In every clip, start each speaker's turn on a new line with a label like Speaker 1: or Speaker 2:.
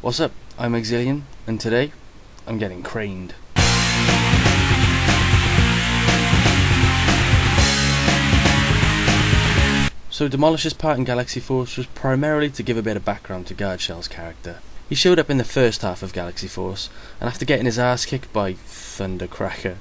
Speaker 1: What's up? I'm Exillion, and today I'm getting craned. So Demolishor's part in Galaxy Force was primarily to give a bit of background to Guardshell's character. He showed up in the first half of Galaxy Force, and after getting his ass kicked by Thundercracker,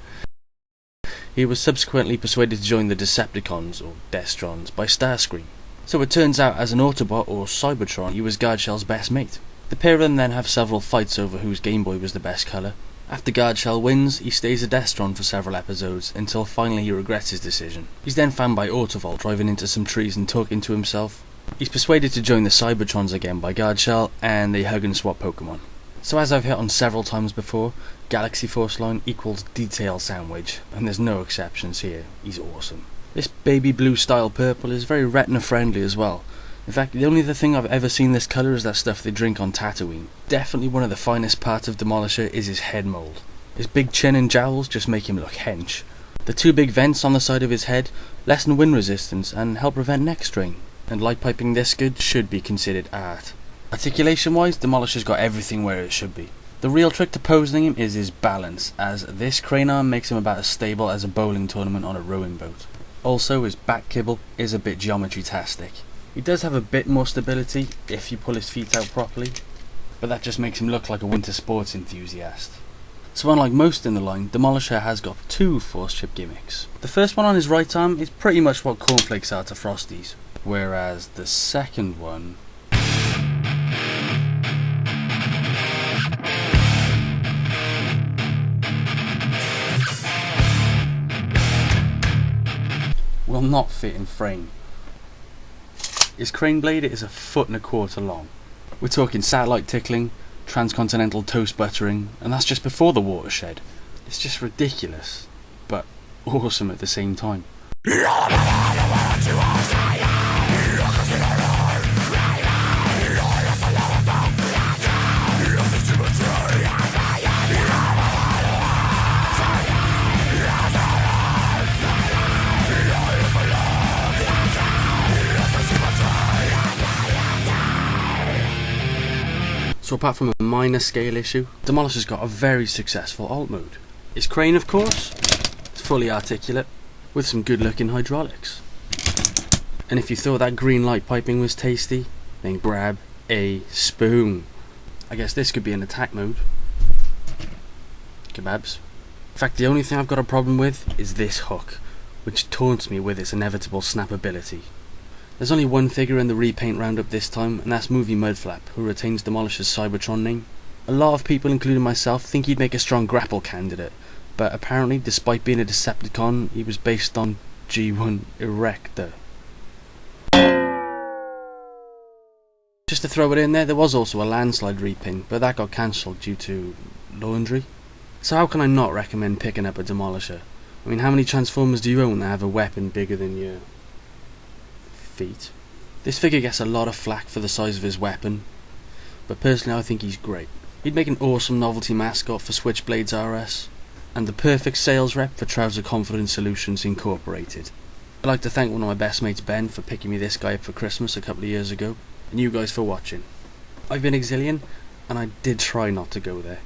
Speaker 1: he was subsequently persuaded to join the Decepticons, or Destrons, by Starscream. So it turns out, as an Autobot or Cybertron, he was Guardshell's best mate. The pair of them then have several fights over whose Game Boy was the best colour. After Guardshell wins, he stays a Destron for several episodes, until finally he regrets his decision. He's then found by Autobot driving into some trees and talking to himself. He's persuaded to join the Cybertrons again by Guardshell, and they hug and swap Pokemon. So as I've hit on several times before, Galaxy Force line equals detail sandwich, and there's no exceptions here. He's awesome. This baby blue style purple is very retina friendly as well. In fact, the only other thing I've ever seen this colour is that stuff they drink on Tatooine. Definitely one of the finest parts of Demolishor is his head mould. His big chin and jowls just make him look hench. The two big vents on the side of his head lessen wind resistance and help prevent neck strain. And light piping this good should be considered art. Articulation wise, Demolishor's got everything where it should be. The real trick to posing him is his balance, as this crane arm makes him about as stable as a bowling tournament on a rowing boat. Also, his back kibble is a bit geometry-tastic. He does have a bit more stability if you pull his feet out properly, but that just makes him look like a winter sports enthusiast. So unlike most in the line, Demolishor has got two force chip gimmicks. The first one on his right arm is pretty much what cornflakes are to Frosties, whereas the second one... will not fit in frame. His crane blade is 1.25 foot long. We're talking satellite tickling, transcontinental toast buttering, and that's just before the watershed. It's just ridiculous, but awesome at the same time. So apart from a minor scale issue, Demolishor's got a very successful alt mode. His crane, of course, is fully articulate, with some good looking hydraulics. And if you thought that green light piping was tasty, then grab a spoon. I guess this could be an attack mode. Kebabs. In fact, the only thing I've got a problem with is this hook, which taunts me with its inevitable snap ability. There's only one figure in the repaint roundup this time, and that's Movie Mudflap, who retains Demolishor's Cybertron name. A lot of people, including myself, think he'd make a strong grapple candidate, but apparently, despite being a Decepticon, he was based on G1 Erector. Just to throw it in there was also a landslide repaint, but that got cancelled due to laundry. So how can I not recommend picking up a Demolishor? I mean, how many Transformers do you own that have a weapon bigger than your feet? This figure gets a lot of flack for the size of his weapon, but personally I think he's great. He'd make an awesome novelty mascot for Switchblades RS, and the perfect sales rep for Trouser Confidence Solutions Incorporated. I'd like to thank one of my best mates, Ben, for picking me this guy up for Christmas a couple of years ago, and you guys for watching. I've been Exillion, and I did try not to go there.